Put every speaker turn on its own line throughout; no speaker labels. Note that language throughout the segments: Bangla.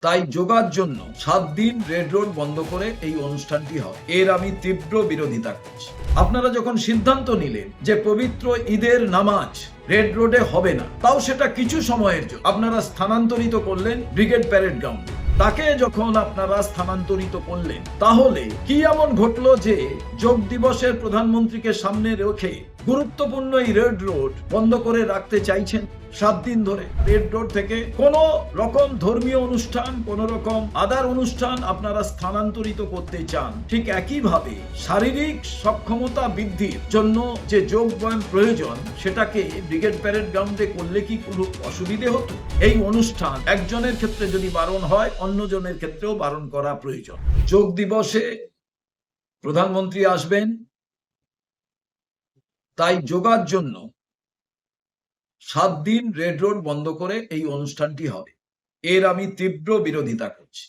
তাই যোগার জন্য 7 দিন রেড রোড বন্ধ করে এই অনুষ্ঠানটি হবে। এর আমি তীব্র বিরোধিতা করছি। আপনারা যখন সিদ্ধান্ত নিলেন যে পবিত্র ঈদের নামাজ রেড রোডে হবে না, তাও সেটা কিছু সময়ের জন্য আপনারা স্থানান্তরিত করলেন ব্রিগেড প্যারেড গ্রাউন্ডে। তাকে যখন আপনারা স্থানান্তরিত করলেন, তাহলে কি এমন ঘটলো যে যোগ দিবসের প্রধানমন্ত্রীকে সামনে রেখে গুরুত্বপূর্ণ এই রেড রোড বন্ধ করে রাখতে চাইছেন 7 দিন ধরে? রেড রোড থেকে কোন রকম ধর্মীয় অনুষ্ঠান, কোন রকম আদার অনুষ্ঠান আপনারা স্থানান্তরিত করতে চান। ঠিক একইভাবে শারীরিক সক্ষমতা বৃদ্ধির জন্য যে যোগ ব্যায়াম প্রয়োজন, সেটাকে ব্রিগেড প্যারেড গ্রাউন্ডে করলে কি কোনো অসুবিধে হতো? এই অনুষ্ঠান একজনের ক্ষেত্রে যদি বারণ হয়, অন্যজনের ক্ষেত্রেও বারণ করা প্রয়োজন। যোগ দিবসে প্রধানমন্ত্রী আসবেন, তাই যোগার জন্য 7 দিন রেড রোড বন্ধ করে এই অনুষ্ঠানটি হবে। এর আমি তীব্র বিরোধিতা করছি।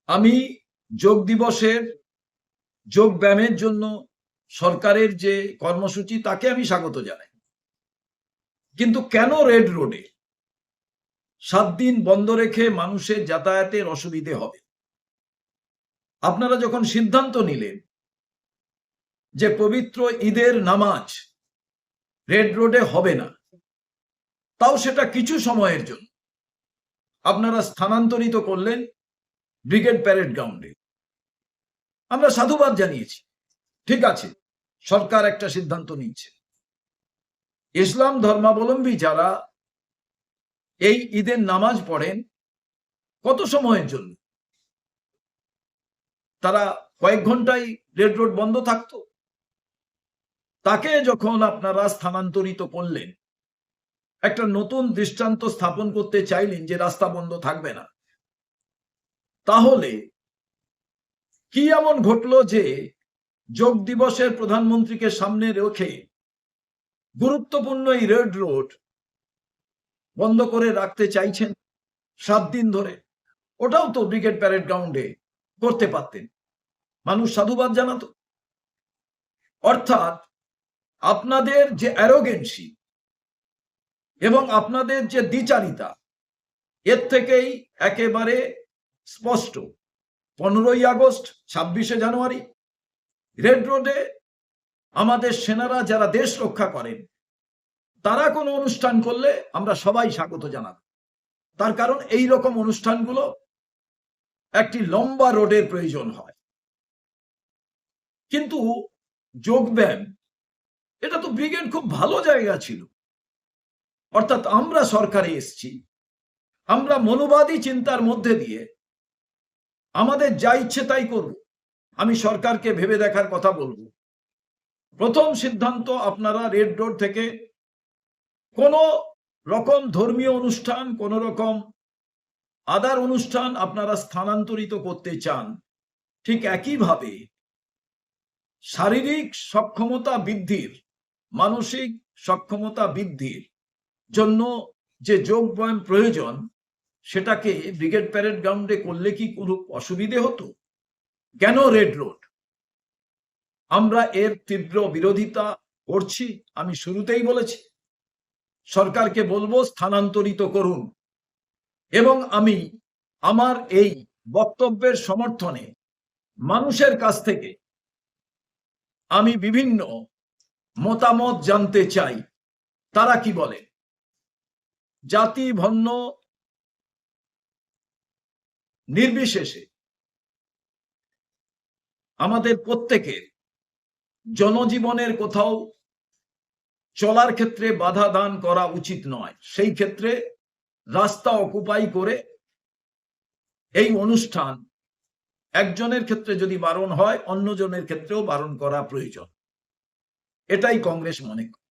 আমি যোগ দিবসের যোগ ব্যায়ামের জন্য সরকারের যে কর্মসূচি, তাকে আমি স্বাগত জানাই, কিন্তু কেন রেড রোডে 7 দিন বন্ধ রেখে মানুষের যাতায়াতের অসুবিধে হবে? আপনারা যখন সিদ্ধান্ত নিলেন যে পবিত্র ঈদের নামাজ রেড রোডে হবে না, তাও সেটা কিছু সময়ের জন্য আপনারা স্থানান্তরিত করলেন ব্রিগেড প্যারেড গ্রাউন্ডে। আমরা সাধুবাদ জানিয়েছি, ঠিক আছে, সরকার একটা সিদ্ধান্ত নিচ্ছে। ইসলাম ধর্মাবলম্বী যারা এই ঈদের নামাজ পড়েন, কত সময়ের জন্য? তারা কয়েক ঘন্টায় রেড রোড বন্ধ থাকতো। তাকে যখন আপনারা স্থানান্তরিত করলেন, একটা নতুন দৃষ্টান্ত স্থাপন করতে চাইলেন যে রাস্তা বন্ধ থাকবে না, তাহলে কি এমন ঘটলো যে যোগ দিবসের প্রধানমন্ত্রীকে সামনে রেখে গুরুত্বপূর্ণ এই রেড রোড বন্ধ করে রাখতে চাইছেন 7 দিন ধরে? ওটাও তো ব্রিগেড প্যারেড গ্রাউন্ডে করতে পারতেন, মানুষ সাধুবাদ জানাতো। অর্থাৎ আপনাদের যে অ্যারোগেন্সি এবং আপনাদের যে দ্বিচারিতা, এর থেকেই একেবারে স্পষ্ট 15ই আগস্ট, 26শে জানুয়ারি রেড রোডে আমাদের সেনারা যারা দেশ রক্ষা করেন, তারা কোনো অনুষ্ঠান করলে আমরা সবাই স্বাগত জানাব। তার কারণ এই রকম অনুষ্ঠানগুলো একটি লম্বা রোডের প্রয়োজন হয়। কিন্তু যোগব্যায়াম, এটা তো ব্রিগেড খুব ভালো জায়গা ছিল। অর্থাৎ আমরা সরকারে এসেছি, আমরা মনোবাদী চিন্তার মধ্যে দিয়ে আমাদের যা ইচ্ছে তাই করব। আমি সরকারকে ভেবে দেখার কথা বলবো। প্রথম সিদ্ধান্ত, আপনারা রেড রোড থেকে কোন রকম ধর্মীয় অনুষ্ঠান, কোন রকম আদার অনুষ্ঠান আপনারা স্থানান্তরিত করতে চান। ঠিক একইভাবে শারীরিক সক্ষমতা বৃদ্ধির, মানসিক সক্ষমতা বৃদ্ধির জন্য যে যোগ ব্যায়াম প্রয়োজন, সেটাকে ব্রিগেড প্যারেড গ্রাউন্ডে করলে কি কোনো অসুবিধে হতো? কেন রেড রোড? আমরা এর তীব্র বিরোধিতা করছি। আমি শুরুতেই বলেছি, সরকারকে বলবো স্থানান্তরিত করুন। এবং আমি আমার এই বক্তব্যের সমর্থনে মানুষের কাছ থেকে আমি বিভিন্ন মতামত জানতে চাই, তারা কি বলে। জাতি বর্ণ নির্বিশেষে আমাদের প্রত্যেকের জনজীবনের কোথাও চলার ক্ষেত্রে বাধা দান করা উচিত নয়। সেই ক্ষেত্রে রাস্তা অকুপাই করে এই অনুষ্ঠান একজনের ক্ষেত্রে যদি বারণ হয়, অন্যজনের ক্ষেত্রেও বারণ করা প্রয়োজন। এটাই কংগ্রেস মনে করে।